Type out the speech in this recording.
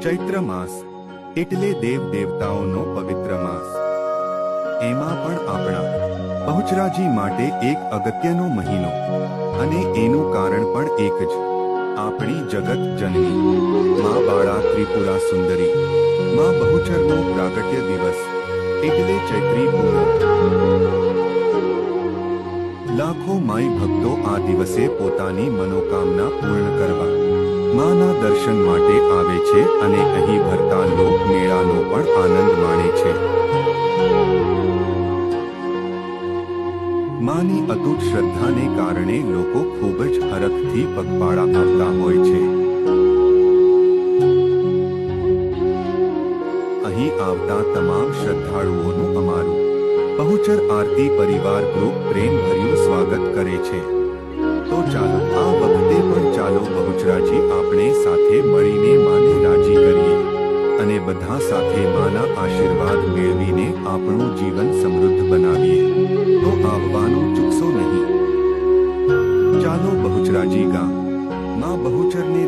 ચૈત્ર માસ એટલે દેવ દેવતાઓનો પવિત્ર માસ. એમાં પણ આપણા બહુચરાજી માટે એક અગત્યનો મહિનો, અને એનું કારણ પણ એક જ. આપણી જગત જનની મા બાળા ત્રિપુરા સુંદરી મા બહુચરનો પ્રાગટ્ય દિવસ એટલે ચૈત્રી પૂનમ. લાખો માઈ ભક્તો આ દિવસે પોતાની મનોકામના પૂર્ણ કરવા માના દર્શન માટે આવે છે અને અહીં ભરતા લોક મેળાનો પણ આનંદ માણે છે. માની અતૂટ શ્રદ્ધાને કારણે લોકો ખૂબ જ હરખથી પગપાળા આવતા હોય છે. અહીં આવતા તમામ શ્રદ્ધાળુઓનું અમારું બહુચર આરતી પરિવાર ગ્રુપ પ્રેમભર્યું સ્વાગત કરે છે. તો ચાલો આ વખતે પણ ચાલો બહુચરાજી આપણે સાથે મળીને માને રાજી કરીએ અને બધા સાથે માના આશીર્વાદ મેળવીને આપણું જીવન સમૃદ્ધ બનાવીએ. તો આવવાનું ચૂકશો નહીં. ચાલો બહુચરાજી ગામ માં બહુચરને